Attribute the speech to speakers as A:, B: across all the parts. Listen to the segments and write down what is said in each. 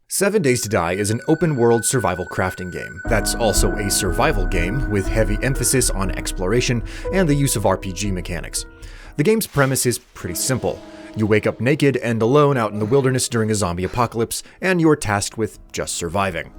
A: 7 Days to Die is an open-world survival crafting game that's also a survival game with heavy emphasis on exploration and the use of RPG mechanics. The game's premise is pretty simple. You wake up naked and alone out in the wilderness during a zombie apocalypse, and you're tasked with just surviving.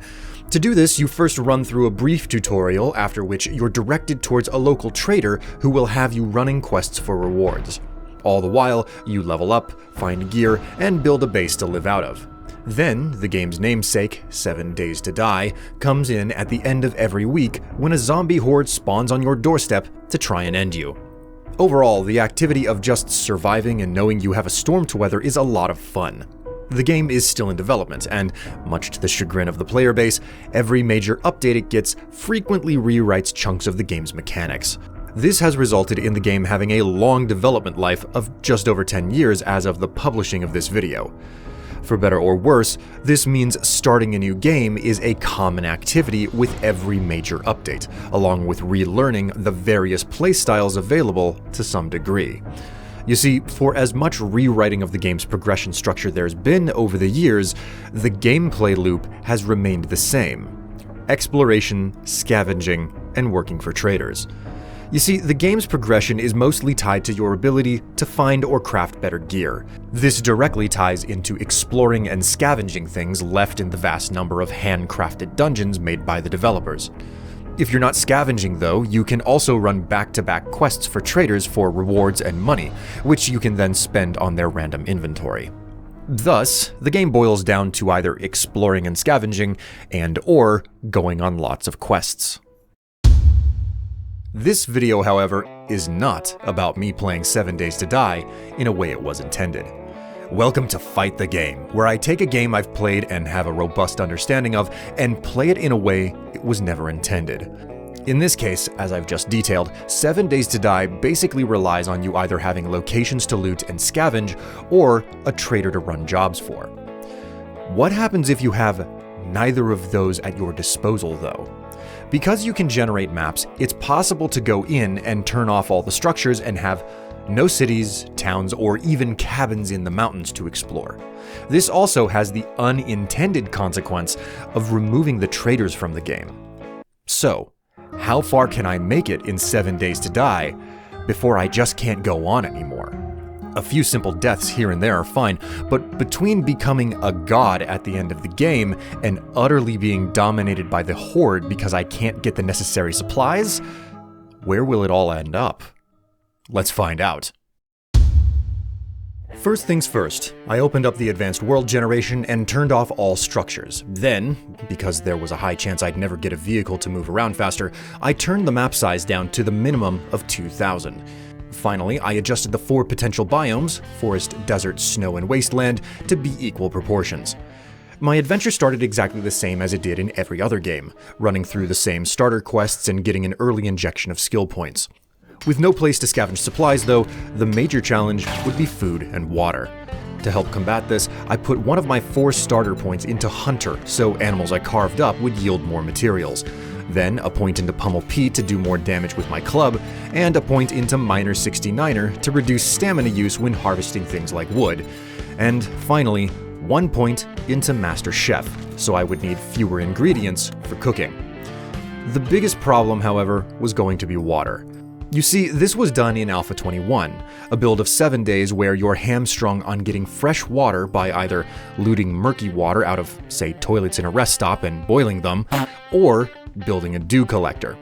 A: To do this, you first run through a brief tutorial, after which you're directed towards a local trader who will have you running quests for rewards. All the while, you level up, find gear, and build a base to live out of. Then, the game's namesake, 7 Days to Die, comes in at the end of every week when a zombie horde spawns on your doorstep to try and end you. Overall, the activity of just surviving and knowing you have a storm to weather is a lot of fun. The game is still in development, and much to the chagrin of the player base, every major update it gets frequently rewrites chunks of the game's mechanics. This has resulted in the game having a long development life of just over 10 years as of the publishing of this video. For better or worse, this means starting a new game is a common activity with every major update, along with relearning the various playstyles available to some degree. You see, for as much rewriting of the game's progression structure there's been over the years, the gameplay loop has remained the same: exploration, scavenging, and working for traders. You see, the game's progression is mostly tied to your ability to find or craft better gear. This directly ties into exploring and scavenging things left in the vast number of handcrafted dungeons made by the developers. If you're not scavenging though, you can also run back-to-back quests for traders for rewards and money, which you can then spend on their random inventory. Thus, the game boils down to either exploring and scavenging and/or going on lots of quests. This video, however, is not about me playing 7 Days to Die in a way it was intended. Welcome to Fight the Game, where I take a game I've played and have a robust understanding of and play it in a way it was never intended. In this case, as I've just detailed, 7 Days to Die basically relies on you either having locations to loot and scavenge or a trader to run jobs for. What happens if you have neither of those at your disposal though? Because you can generate maps, it's possible to go in and turn off all the structures and have no cities, towns, or even cabins in the mountains to explore. This also has the unintended consequence of removing the traders from the game. So, how far can I make it in 7 Days to Die before I just can't go on anymore? A few simple deaths here and there are fine, but between becoming a god at the end of the game and utterly being dominated by the horde because I can't get the necessary supplies, where will it all end up? Let's find out. First things first, I opened up the advanced world generation and turned off all structures. Then, because there was a high chance I'd never get a vehicle to move around faster, I turned the map size down to the minimum of 2,000. Finally, I adjusted the 4 potential biomes, forest, desert, snow, and wasteland, to be equal proportions. My adventure started exactly the same as it did in every other game, running through the same starter quests and getting an early injection of skill points. With no place to scavenge supplies though, the major challenge would be food and water. To help combat this, I put one of my 4 starter points into Hunter, so animals I carved up would yield more materials. Then a point into Pummel P to do more damage with my club, and a point into Miner 69er to reduce stamina use when harvesting things like wood. And finally, 1 point into Master Chef, so I would need fewer ingredients for cooking. The biggest problem, however, was going to be water. You see, this was done in Alpha 21, a build of 7 days where you're hamstrung on getting fresh water by either looting murky water out of, say, toilets in a rest stop and boiling them, or building a dew collector.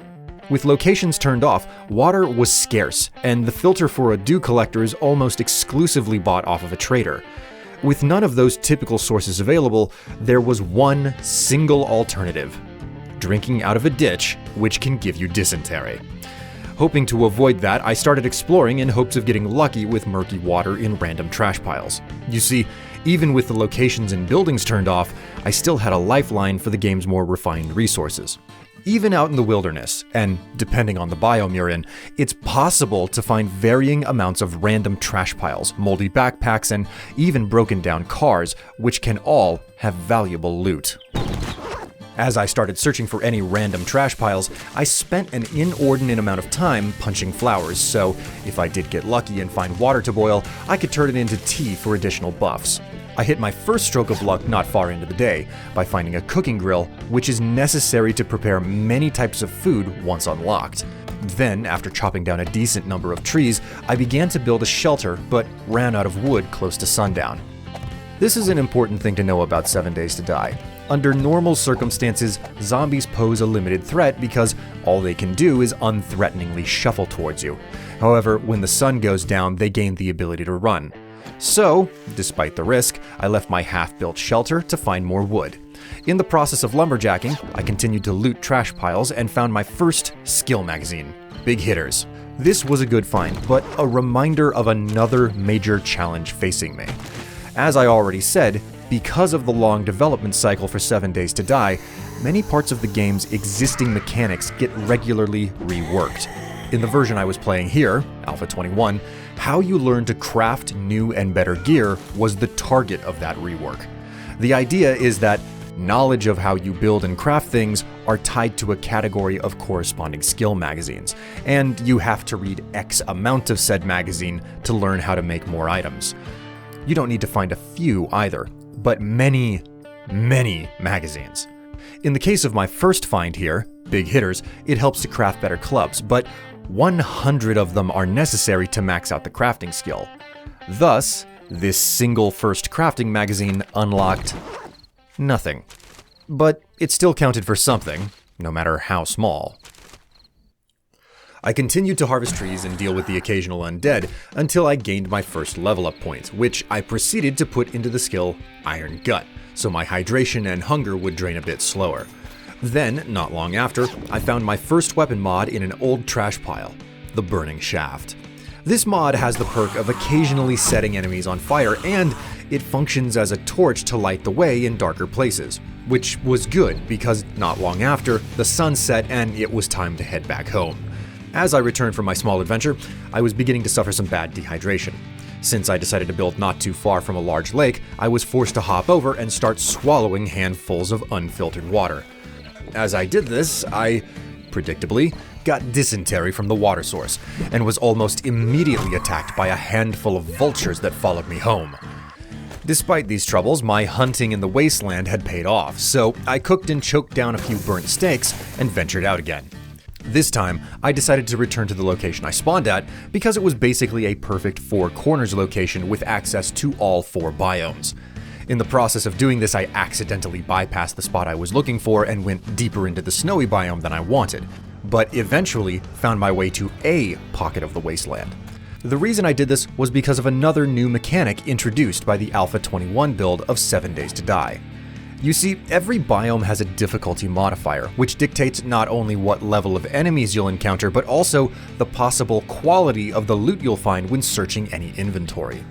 A: With locations turned off, water was scarce, and the filter for a dew collector is almost exclusively bought off of a trader. With none of those typical sources available, there was one single alternative: drinking out of a ditch, which can give you dysentery. Hoping to avoid that, I started exploring in hopes of getting lucky with murky water in random trash piles. You see, even with the locations and buildings turned off, I still had a lifeline for the game's more refined resources. Even out in the wilderness, and depending on the biome you're in, it's possible to find varying amounts of random trash piles, moldy backpacks, and even broken down cars, which can all have valuable loot. As I started searching for any random trash piles, I spent an inordinate amount of time punching flowers, so if I did get lucky and find water to boil, I could turn it into tea for additional buffs. I hit my first stroke of luck not far into the day by finding a cooking grill, which is necessary to prepare many types of food once unlocked. Then, after chopping down a decent number of trees, I began to build a shelter, but ran out of wood close to sundown. This is an important thing to know about 7 Days to Die. Under normal circumstances, zombies pose a limited threat because all they can do is unthreateningly shuffle towards you. However, when the sun goes down, they gain the ability to run. So, despite the risk, I left my half-built shelter to find more wood. In the process of lumberjacking, I continued to loot trash piles and found my first skill magazine, Big Hitters. This was a good find, but a reminder of another major challenge facing me. As I already said, because of the long development cycle for 7 Days to Die, many parts of the game's existing mechanics get regularly reworked. In the version I was playing here, Alpha 21, how you learn to craft new and better gear was the target of that rework. The idea is that knowledge of how you build and craft things are tied to a category of corresponding skill magazines, and you have to read X amount of said magazine to learn how to make more items. You don't need to find a few either, but many, many magazines. In the case of my first find here, Big Hitters, it helps to craft better clubs, but 100 of them are necessary to max out the crafting skill. Thus, this single first crafting magazine unlocked nothing. But it still counted for something, no matter how small. I continued to harvest trees and deal with the occasional undead until I gained my first level up point, which I proceeded to put into the skill Iron Gut, so my hydration and hunger would drain a bit slower. Then, not long after, I found my first weapon mod in an old trash pile, the Burning Shaft. This mod has the perk of occasionally setting enemies on fire, and it functions as a torch to light the way in darker places, which was good because not long after, the sun set and it was time to head back home. As I returned from my small adventure, I was beginning to suffer some bad dehydration. Since I decided to build not too far from a large lake, I was forced to hop over and start swallowing handfuls of unfiltered water. As I did this, I, predictably, got dysentery from the water source, and was almost immediately attacked by a handful of vultures that followed me home. Despite these troubles, my hunting in the Wasteland had paid off, so I cooked and choked down a few burnt steaks and ventured out again. This time, I decided to return to the location I spawned at because it was basically a perfect four corners location with access to all four biomes. In the process of doing this, I accidentally bypassed the spot I was looking for and went deeper into the snowy biome than I wanted, but eventually found my way to a pocket of the Wasteland. The reason I did this was because of another new mechanic introduced by the Alpha 21 build of 7 Days to Die. You see, every biome has a difficulty modifier, which dictates not only what level of enemies you'll encounter, but also the possible quality of the loot you'll find when searching any inventory.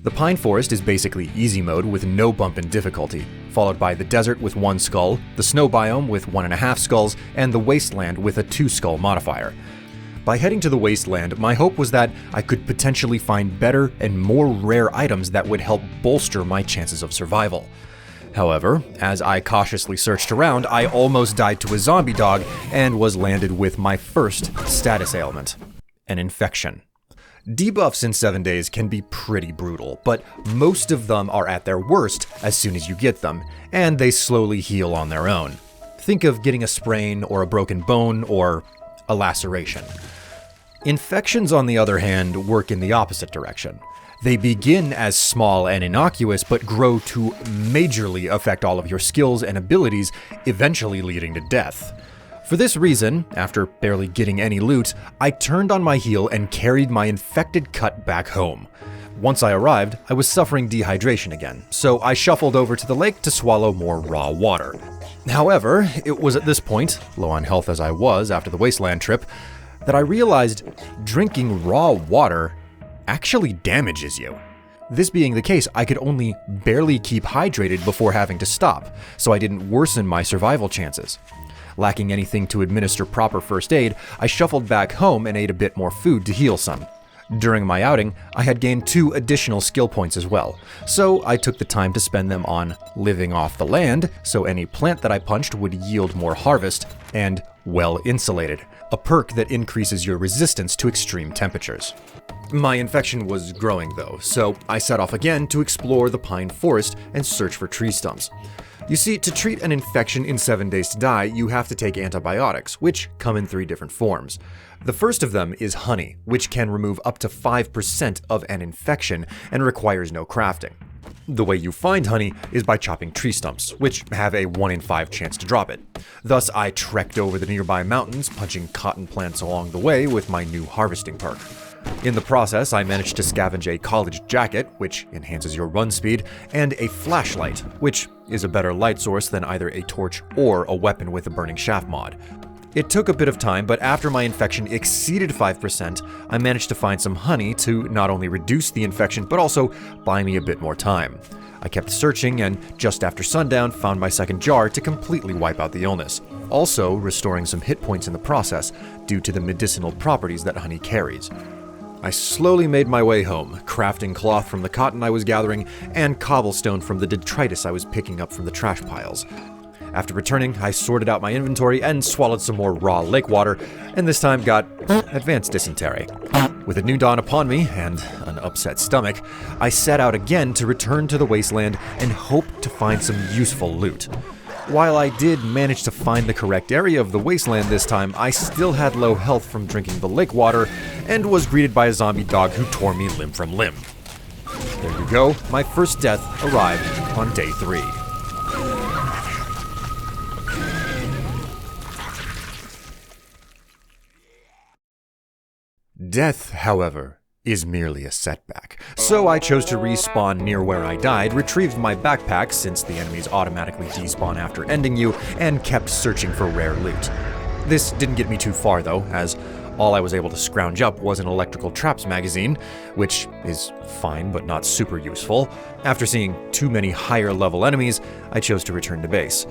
A: The Pine Forest is basically easy mode with no bump in difficulty, followed by the desert with 1 skull, the snow biome with 1.5 skulls, and the wasteland with a 2 skull modifier. By heading to the Wasteland, my hope was that I could potentially find better and more rare items that would help bolster my chances of survival. However, as I cautiously searched around, I almost died to a zombie dog and was landed with my first status ailment, an infection. Debuffs in 7 Days can be pretty brutal, but most of them are at their worst as soon as you get them, and they slowly heal on their own. Think of getting a sprain or a broken bone or a laceration. Infections, on the other hand, work in the opposite direction. They begin as small and innocuous, but grow to majorly affect all of your skills and abilities, eventually leading to death. For this reason, after barely getting any loot, I turned on my heel and carried my infected cut back home. Once I arrived, I was suffering dehydration again, so I shuffled over to the lake to swallow more raw water. However, it was at this point, low on health as I was after the Wasteland trip, that I realized drinking raw water actually damages you. This being the case, I could only barely keep hydrated before having to stop, so I didn't worsen my survival chances. Lacking anything to administer proper first aid, I shuffled back home and ate a bit more food to heal some. During my outing, I had gained 2 additional skill points as well, so I took the time to spend them on living off the land, so any plant that I punched would yield more harvest, and well insulated, a perk that increases your resistance to extreme temperatures. My infection was growing though, so I set off again to explore the pine forest and search for tree stumps. You see, to treat an infection in 7 Days to Die, you have to take antibiotics, which come in 3 different forms. The first of them is honey, which can remove up to 5% of an infection and requires no crafting. The way you find honey is by chopping tree stumps, which have a 1 in 5 chance to drop it. Thus, I trekked over the nearby mountains, punching cotton plants along the way with my new harvesting perk. In the process, I managed to scavenge a college jacket, which enhances your run speed, and a flashlight, which is a better light source than either a torch or a weapon with a burning shaft mod. It took a bit of time, but after my infection exceeded 5%, I managed to find some honey to not only reduce the infection, but also buy me a bit more time. I kept searching, and just after sundown, found my second jar to completely wipe out the illness, also restoring some hit points in the process due to the medicinal properties that honey carries. I slowly made my way home, crafting cloth from the cotton I was gathering and cobblestone from the detritus I was picking up from the trash piles. After returning, I sorted out my inventory and swallowed some more raw lake water, and this time got advanced dysentery. With a new dawn upon me and an upset stomach, I set out again to return to the Wasteland and hope to find some useful loot. While I did manage to find the correct area of the Wasteland this time, I still had low health from drinking the lake water and was greeted by a zombie dog who tore me limb from limb. There you go, my first death arrived on day 3. Death, however, is merely a setback. So I chose to respawn near where I died, retrieved my backpack since the enemies automatically despawn after ending you, and kept searching for rare loot. This didn't get me too far though, as all I was able to scrounge up was an electrical traps magazine, which is fine but not super useful. After seeing too many higher level enemies, I chose to return to base.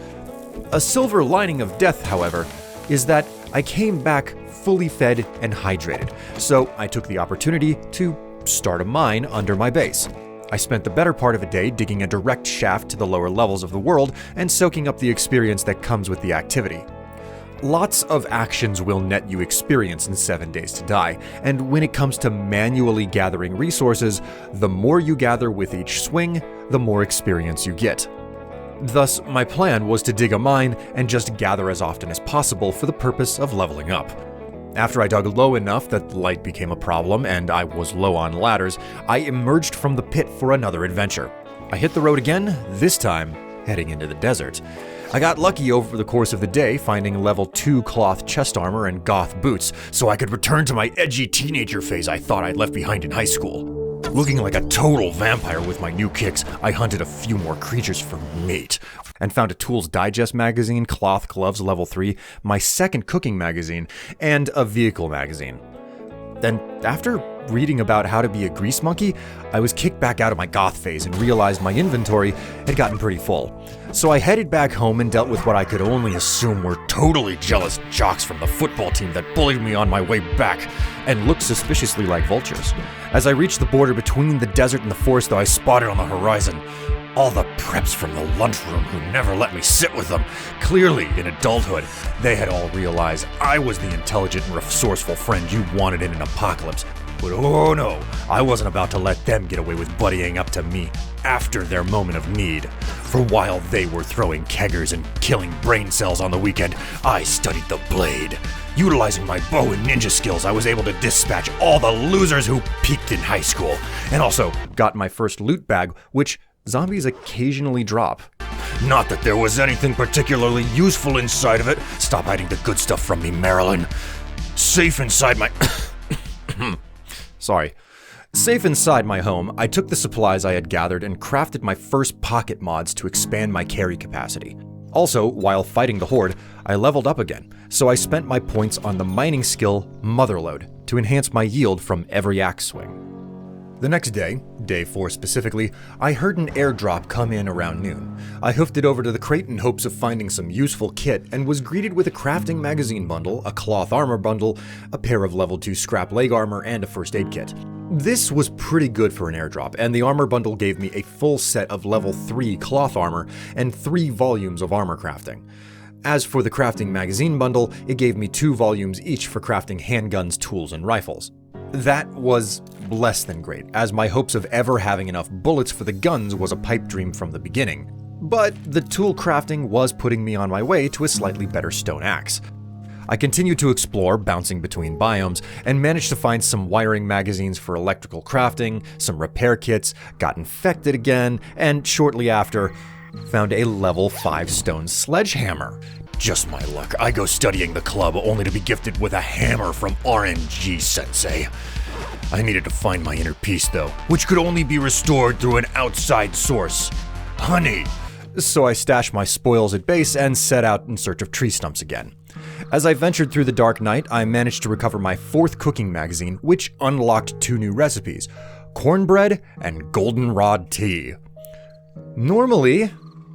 A: A silver lining of death, however, is that I came back fully fed and hydrated, so I took the opportunity to start a mine under my base. I spent the better part of a day digging a direct shaft to the lower levels of the world and soaking up the experience that comes with the activity. Lots of actions will net you experience in 7 Days to Die, and when it comes to manually gathering resources, the more you gather with each swing, the more experience you get. Thus, my plan was to dig a mine and just gather as often as possible for the purpose of leveling up. After I dug low enough that light became a problem and I was low on ladders, I emerged from the pit for another adventure. I hit the road again, this time heading into the desert. I got lucky over the course of the day finding level 2 cloth chest armor and goth boots so I could return to my edgy teenager phase I thought I'd left behind in high school. Looking like a total vampire with my new kicks, I hunted a few more creatures for mate, and found a Tools Digest magazine, cloth gloves level 3, my second cooking magazine, and a vehicle magazine. Then, after reading about how to be a grease monkey, I was kicked back out of my goth phase and realized my inventory had gotten pretty full. So I headed back home and dealt with what I could only assume were totally jealous jocks from the football team that bullied me on my way back and looked suspiciously like vultures. As I reached the border between the desert and the forest, though, I spotted on the horizon all the preps from the lunchroom who never let me sit with them. Clearly, in adulthood, they had all realized I was the intelligent and resourceful friend you wanted in an apocalypse. But oh no, I wasn't about to let them get away with buddying up to me after their moment of need. For while they were throwing keggers and killing brain cells on the weekend, I studied the blade. Utilizing my bow and ninja skills, I was able to dispatch all the losers who peaked in high school, and also got my first loot bag, which zombies occasionally drop. Not that there was anything particularly useful inside of it. Stop hiding the good stuff from me, Marilyn. Safe inside my... Safe inside my home, I took the supplies I had gathered and crafted my first pocket mods to expand my carry capacity. Also, while fighting the Horde, I leveled up again, so I spent my points on the mining skill Motherload to enhance my yield from every axe swing. The next day, day 4 specifically, I heard an airdrop come in around noon. I hoofed it over to the crate in hopes of finding some useful kit and was greeted with a crafting magazine bundle, a cloth armor bundle, a pair of level 2 scrap leg armor, and a first aid kit. This was pretty good for an airdrop, and the armor bundle gave me a full set of level 3 cloth armor and 3 volumes of armor crafting. As for the crafting magazine bundle, it gave me 2 volumes each for crafting handguns, tools, and rifles. That was less than great, as my hopes of ever having enough bullets for the guns was a pipe dream from the beginning. But the tool crafting was putting me on my way to a slightly better stone axe. I continued to explore, bouncing between biomes, and managed to find some wiring magazines for electrical crafting, some repair kits, got infected again, and shortly after, found a level 5 stone sledgehammer. Just my luck, I go studying the club only to be gifted with a hammer from RNG Sensei. I needed to find my inner peace though, which could only be restored through an outside source. Honey! So I stashed my spoils at base and set out in search of tree stumps again. As I ventured through the dark night, I managed to recover my 4th cooking magazine, which unlocked 2 new recipes, cornbread and goldenrod tea. Normally,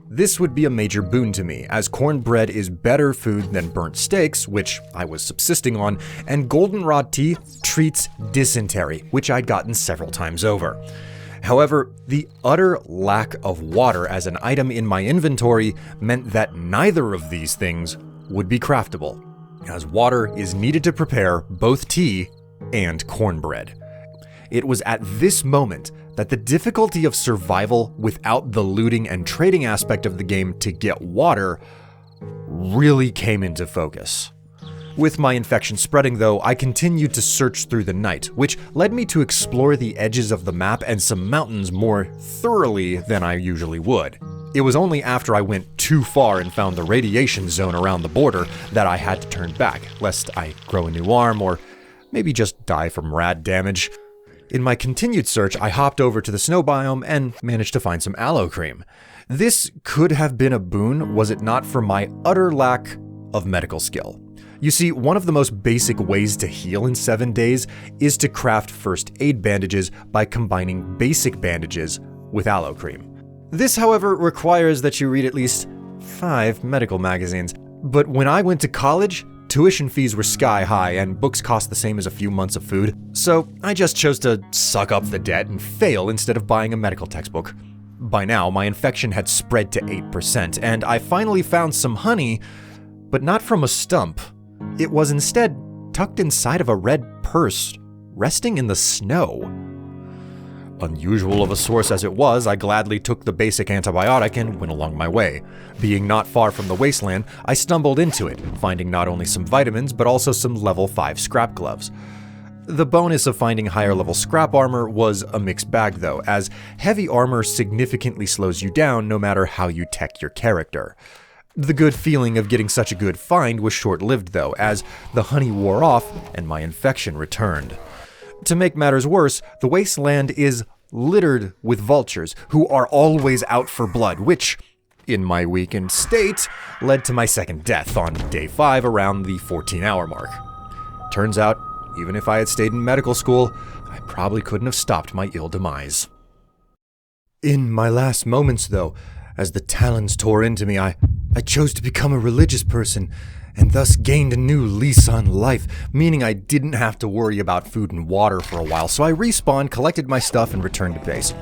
A: this would be a major boon to me, as cornbread is better food than burnt steaks, which I was subsisting on, and goldenrod tea treats dysentery, which I'd gotten several times over. However, the utter lack of water as an item in my inventory meant that neither of these things would be craftable, as water is needed to prepare both tea and cornbread. It was at this moment that the difficulty of survival without the looting and trading aspect of the game to get water really came into focus. With my infection spreading though, I continued to search through the night, which led me to explore the edges of the map and some mountains more thoroughly than I usually would. It was only after I went too far and found the radiation zone around the border that I had to turn back, lest I grow a new arm or maybe just die from rad damage. In my continued search, I hopped over to the snow biome and managed to find some aloe cream. This could have been a boon was it not for my utter lack of medical skill. You see, one of the most basic ways to heal in 7 days is to craft first aid bandages by combining basic bandages with aloe cream. This, however, requires that you read at least 5 medical magazines. But when I went to college, tuition fees were sky high and books cost the same as a few months of food, so I just chose to suck up the debt and fail instead of buying a medical textbook. By now, my infection had spread to 8%, and I finally found some honey, but not from a stump. It was instead tucked inside of a red purse, resting in the snow. Unusual of a source as it was, I gladly took the basic antibiotic and went along my way. Being not far from the Wasteland, I stumbled into it, finding not only some vitamins, but also some level 5 scrap gloves. The bonus of finding higher level scrap armor was a mixed bag though, as heavy armor significantly slows you down no matter how you tech your character. The good feeling of getting such a good find was short-lived though, as the honey wore off and my infection returned. To make matters worse, the Wasteland is littered with vultures who are always out for blood, which, in my weakened state, led to my second death on day 5 around the 14-hour mark. Turns out, even if I had stayed in medical school, I probably couldn't have stopped my ill demise. In my last moments, though, as the talons tore into me, I chose to become a religious person, and thus gained a new lease on life, meaning I didn't have to worry about food and water for a while, so I respawned, collected my stuff, and returned to base.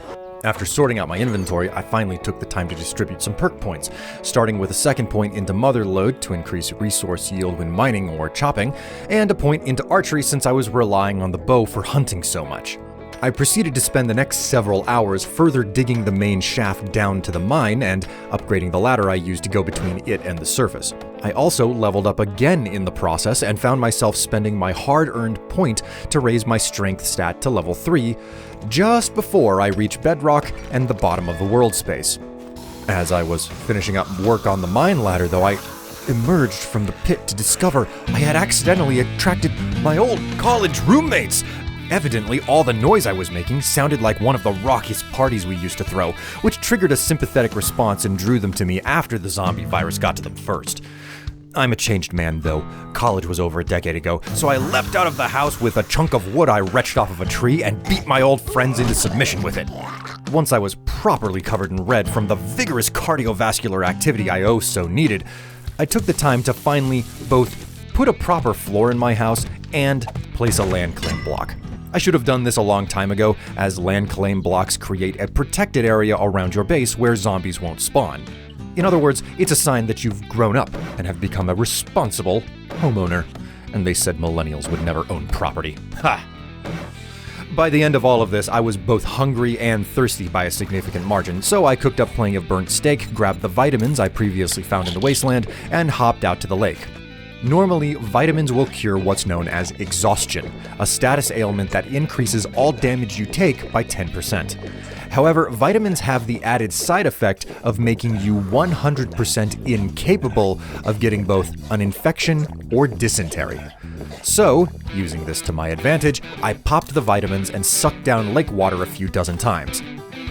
A: After sorting out my inventory, I finally took the time to distribute some perk points, starting with a second point into Mother Lode to increase resource yield when mining or chopping, and a point into archery since I was relying on the bow for hunting so much. I proceeded to spend the next several hours further digging the main shaft down to the mine and upgrading the ladder I used to go between it and the surface. I also leveled up again in the process and found myself spending my hard-earned point to raise my strength stat to level 3, just before I reached bedrock and the bottom of the world space. As I was finishing up work on the mine ladder though, I emerged from the pit to discover I had accidentally attracted my old college roommates. Evidently, all the noise I was making sounded like one of the raucous parties we used to throw, which triggered a sympathetic response and drew them to me after the zombie virus got to them first. I'm a changed man, though. College was over a decade ago, so I leapt out of the house with a chunk of wood I wrenched off of a tree and beat my old friends into submission with it. Once I was properly covered in red from the vigorous cardiovascular activity I so needed, I took the time to finally both put a proper floor in my house and place a land claim block. I should have done this a long time ago, as land claim blocks create a protected area around your base where zombies won't spawn. In other words, it's a sign that you've grown up and have become a responsible homeowner. And they said millennials would never own property. Ha! By the end of all of this, I was both hungry and thirsty by a significant margin, so I cooked up plenty of burnt steak, grabbed the vitamins I previously found in the Wasteland, and hopped out to the lake. Normally, vitamins will cure what's known as exhaustion, a status ailment that increases all damage you take by 10%. However, vitamins have the added side effect of making you 100% incapable of getting both an infection or dysentery. So, using this to my advantage, I popped the vitamins and sucked down lake water a few dozen times.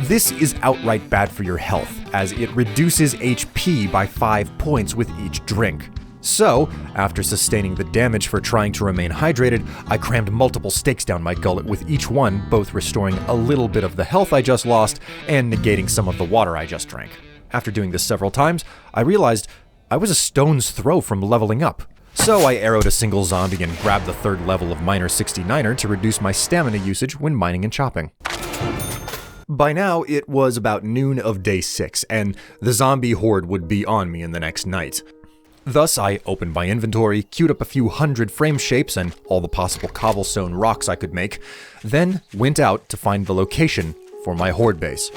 A: This is outright bad for your health, as it reduces HP by 5 points with each drink. So, after sustaining the damage for trying to remain hydrated, I crammed multiple steaks down my gullet, with each one both restoring a little bit of the health I just lost and negating some of the water I just drank. After doing this several times, I realized I was a stone's throw from leveling up. So I arrowed a single zombie and grabbed the 3rd level of Miner 69er to reduce my stamina usage when mining and chopping. By now, it was about noon of day 6, and the zombie horde would be on me in the next night. Thus, I opened my inventory, queued up a few hundred frame shapes and all the possible cobblestone rocks I could make, then went out to find the location for my horde base.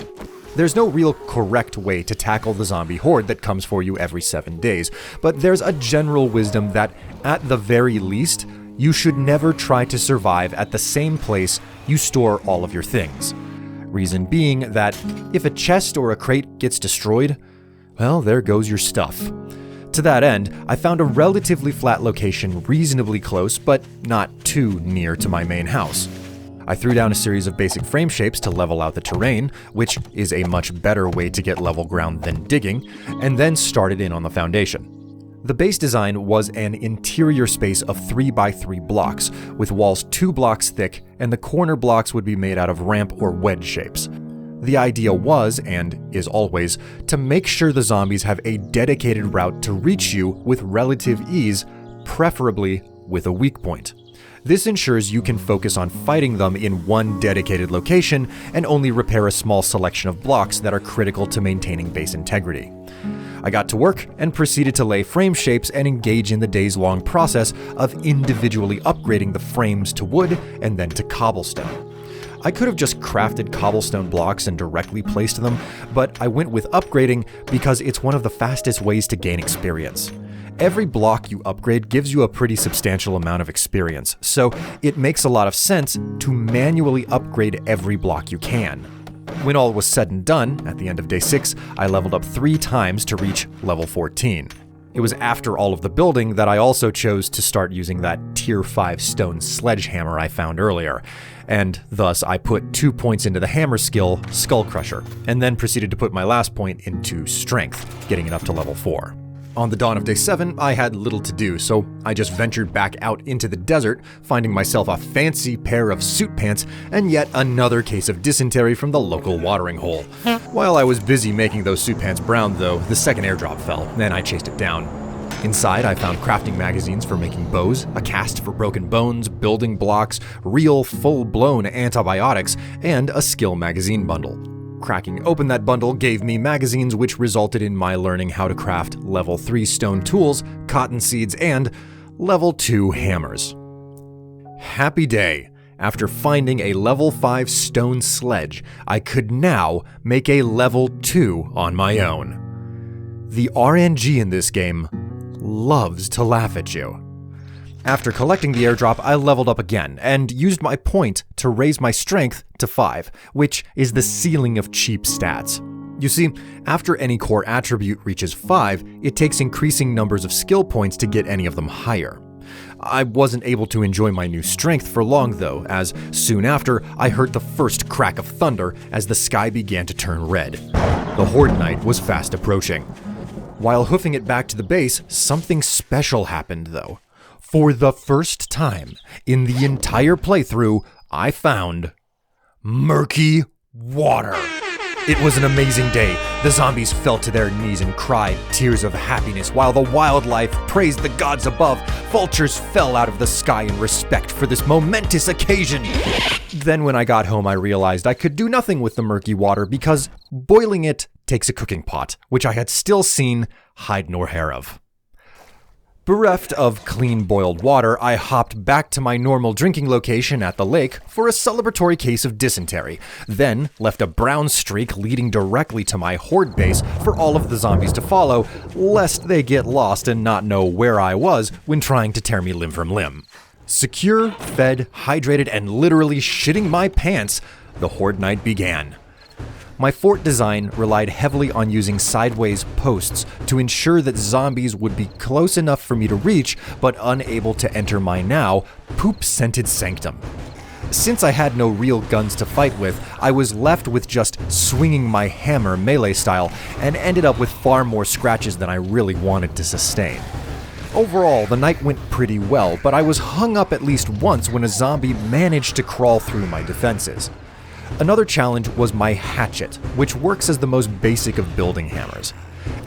A: There's no real correct way to tackle the zombie horde that comes for you every 7 days, but there's a general wisdom that, at the very least, you should never try to survive at the same place you store all of your things. Reason being that if a chest or a crate gets destroyed, well, there goes your stuff. To that end, I found a relatively flat location reasonably close, but not too near to my main house. I threw down a series of basic frame shapes to level out the terrain, which is a much better way to get level ground than digging, and then started in on the foundation. The base design was an interior space of 3x3 blocks, with walls 2 blocks thick, and the corner blocks would be made out of ramp or wedge shapes. The idea was, and is always, to make sure the zombies have a dedicated route to reach you with relative ease, preferably with a weak point. This ensures you can focus on fighting them in one dedicated location and only repair a small selection of blocks that are critical to maintaining base integrity. I got to work and proceeded to lay frame shapes and engage in the days-long process of individually upgrading the frames to wood and then to cobblestone. I could have just crafted cobblestone blocks and directly placed them, but I went with upgrading because it's one of the fastest ways to gain experience. Every block you upgrade gives you a pretty substantial amount of experience, so it makes a lot of sense to manually upgrade every block you can. When all was said and done, at the end of day 6, I leveled up 3 times to reach level 14. It was after all of the building that I also chose to start using that tier 5 stone sledgehammer I found earlier, and thus I put 2 points into the hammer skill, Skull Crusher, and then proceeded to put my last point into Strength, getting it up to level 4. On the dawn of day 7, I had little to do, so I just ventured back out into the desert, finding myself a fancy pair of suit pants and yet another case of dysentery from the local watering hole. While I was busy making those suit pants brown, though, the second airdrop fell, and I chased it down. Inside, I found crafting magazines for making bows, a cast for broken bones, building blocks, real full-blown antibiotics, and a skill magazine bundle. Cracking open that bundle gave me magazines, which resulted in my learning how to craft level 3 stone tools, cotton seeds, and level 2 hammers. Happy day! After finding a level 5 stone sledge, I could now make a level 2 on my own. The RNG in this game loves to laugh at you. After collecting the airdrop, I leveled up again, and used my point to raise my strength to 5, which is the ceiling of cheap stats. You see, after any core attribute reaches 5, it takes increasing numbers of skill points to get any of them higher. I wasn't able to enjoy my new strength for long though, as soon after, I heard the first crack of thunder as the sky began to turn red. The Horde Knight was fast approaching. While hoofing it back to the base, something special happened though. For the first time in the entire playthrough, I found murky water. It was an amazing day. The zombies fell to their knees and cried tears of happiness, while the wildlife praised the gods above. Vultures fell out of the sky in respect for this momentous occasion. Then when I got home, I realized I could do nothing with the murky water because boiling it takes a cooking pot, which I had still seen hide nor hair of. Bereft of clean boiled water, I hopped back to my normal drinking location at the lake for a celebratory case of dysentery, then left a brown streak leading directly to my horde base for all of the zombies to follow, lest they get lost and not know where I was when trying to tear me limb from limb. Secure, fed, hydrated, and literally shitting my pants, the horde night began. My fort design relied heavily on using sideways posts to ensure that zombies would be close enough for me to reach, but unable to enter my now poop-scented sanctum. Since I had no real guns to fight with, I was left with just swinging my hammer melee style, and ended up with far more scratches than I really wanted to sustain. Overall, the night went pretty well, but I was hung up at least once when a zombie managed to crawl through my defenses. Another challenge was my hatchet, which works as the most basic of building hammers.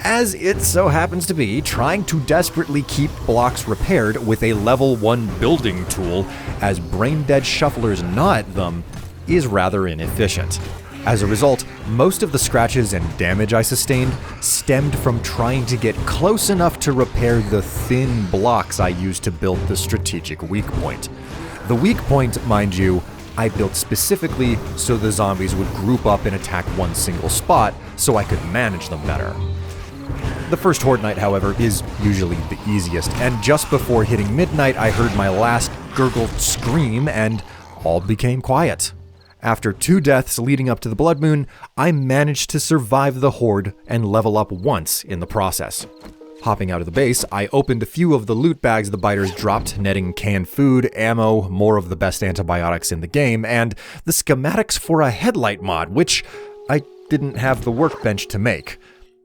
A: As it so happens to be, trying to desperately keep blocks repaired with a level 1 building tool, as brain-dead shufflers gnaw at them, is rather inefficient. As a result, most of the scratches and damage I sustained stemmed from trying to get close enough to repair the thin blocks I used to build the strategic weak point. The weak point, mind you, I built specifically so the zombies would group up and attack one single spot so I could manage them better. The first horde night, however, is usually the easiest, and just before hitting midnight I heard my last gurgled scream and all became quiet. After 2 deaths leading up to the blood moon, I managed to survive the horde and level up once in the process. Hopping out of the base, I opened a few of the loot bags the biters dropped, netting canned food, ammo, more of the best antibiotics in the game, and the schematics for a headlight mod, which I didn't have the workbench to make.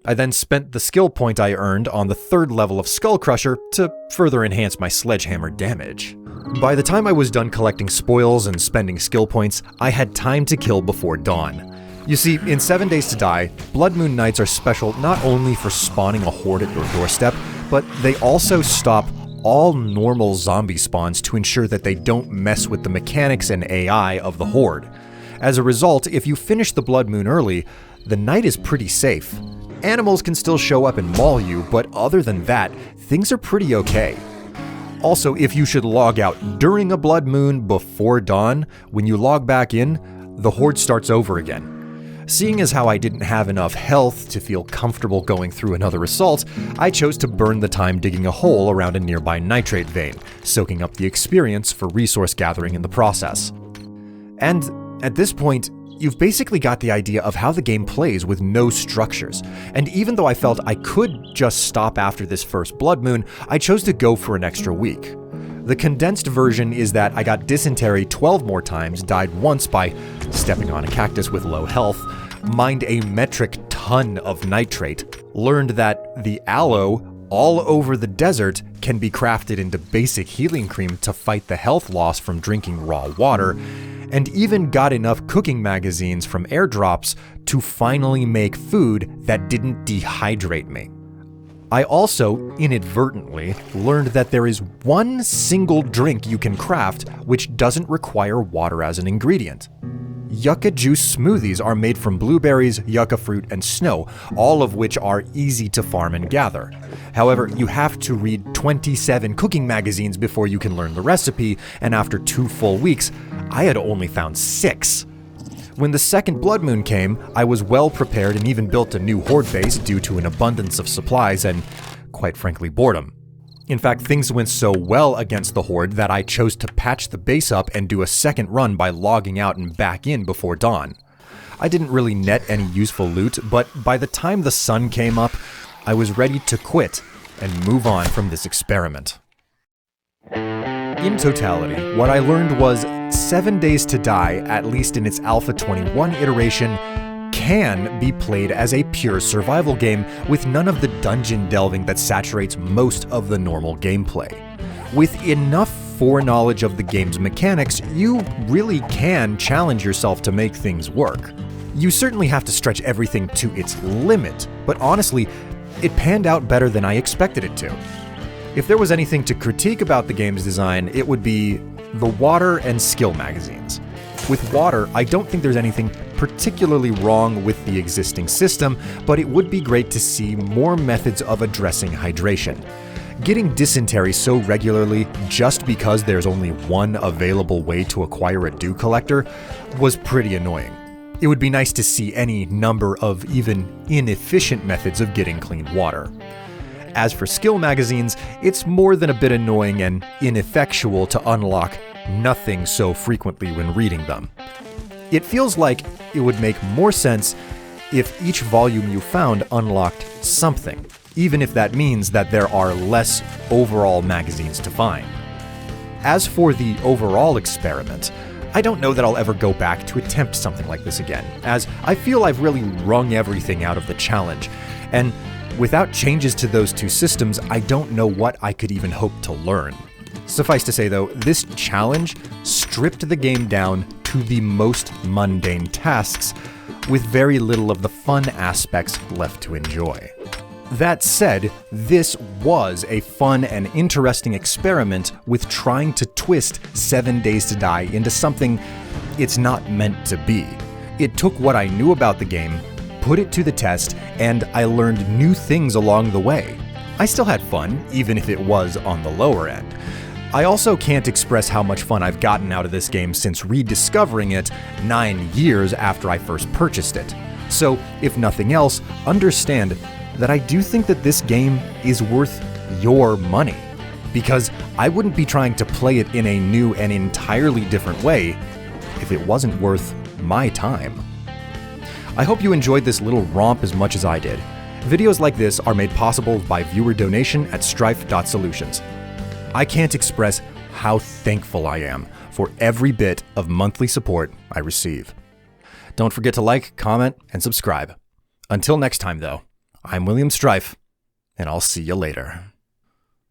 A: I then spent the skill point I earned on the 3rd level of Skull Crusher to further enhance my sledgehammer damage. By the time I was done collecting spoils and spending skill points, I had time to kill before dawn. You see, in 7 Days to Die, Blood Moon Nights are special not only for spawning a horde at your doorstep, but they also stop all normal zombie spawns to ensure that they don't mess with the mechanics and AI of the horde. As a result, if you finish the Blood Moon early, the night is pretty safe. Animals can still show up and maul you, but other than that, things are pretty okay. Also, if you should log out during a blood moon before dawn, when you log back in, the horde starts over again. Seeing as how I didn't have enough health to feel comfortable going through another assault, I chose to burn the time digging a hole around a nearby nitrate vein, soaking up the experience for resource gathering in the process. And at this point, you've basically got the idea of how the game plays with no structures, and even though I felt I could just stop after this first blood moon, I chose to go for an extra week. The condensed version is that I got dysentery 12 more times, died once by stepping on a cactus with low health, mined a metric ton of nitrate, learned that the aloe all over the desert can be crafted into basic healing cream to fight the health loss from drinking raw water, and even got enough cooking magazines from airdrops to finally make food that didn't dehydrate me. I also, inadvertently, learned that there is one single drink you can craft which doesn't require water as an ingredient. Yucca juice smoothies are made from blueberries, yucca fruit, and snow, all of which are easy to farm and gather. However, you have to read 27 cooking magazines before you can learn the recipe, and after 2 full weeks, I had only found 6. When the second blood moon came, I was well prepared and even built a new horde base due to an abundance of supplies and, quite frankly, boredom. In fact, things went so well against the horde that I chose to patch the base up and do a second run by logging out and back in before dawn. I didn't really net any useful loot, but by the time the sun came up, I was ready to quit and move on from this experiment. In totality, what I learned was 7 Days to Die, at least in its Alpha 21 iteration, can be played as a pure survival game with none of the dungeon delving that saturates most of the normal gameplay. With enough foreknowledge of the game's mechanics, you really can challenge yourself to make things work. You certainly have to stretch everything to its limit, but honestly, it panned out better than I expected it to. If there was anything to critique about the game's design, it would be the water and skill magazines. With water, I don't think there's anything particularly wrong with the existing system, but it would be great to see more methods of addressing hydration. Getting dysentery so regularly just because there's only one available way to acquire a dew collector was pretty annoying. It would be nice to see any number of even inefficient methods of getting clean water. As for skill magazines, it's more than a bit annoying and ineffectual to unlock nothing so frequently when reading them. It feels like it would make more sense if each volume you found unlocked something, even if that means that there are less overall magazines to find. As for the overall experiment, I don't know that I'll ever go back to attempt something like this again, as I feel I've really wrung everything out of the challenge, and without changes to those two systems, I don't know what I could even hope to learn. Suffice to say though, this challenge stripped the game down to the most mundane tasks, with very little of the fun aspects left to enjoy. That said, this was a fun and interesting experiment with trying to twist 7 Days to Die into something it's not meant to be. It took what I knew about the game, put it to the test, and I learned new things along the way. I still had fun, even if it was on the lower end. I also can't express how much fun I've gotten out of this game since rediscovering it 9 years after I first purchased it. So, if nothing else, understand that I do think that this game is worth your money, because I wouldn't be trying to play it in a new and entirely different way if it wasn't worth my time. I hope you enjoyed this little romp as much as I did. Videos like this are made possible by viewer donation at strife.solutions. I can't express how thankful I am for every bit of monthly support I receive. Don't forget to like, comment, and subscribe. Until next time though, I'm William Strife, and I'll see you later.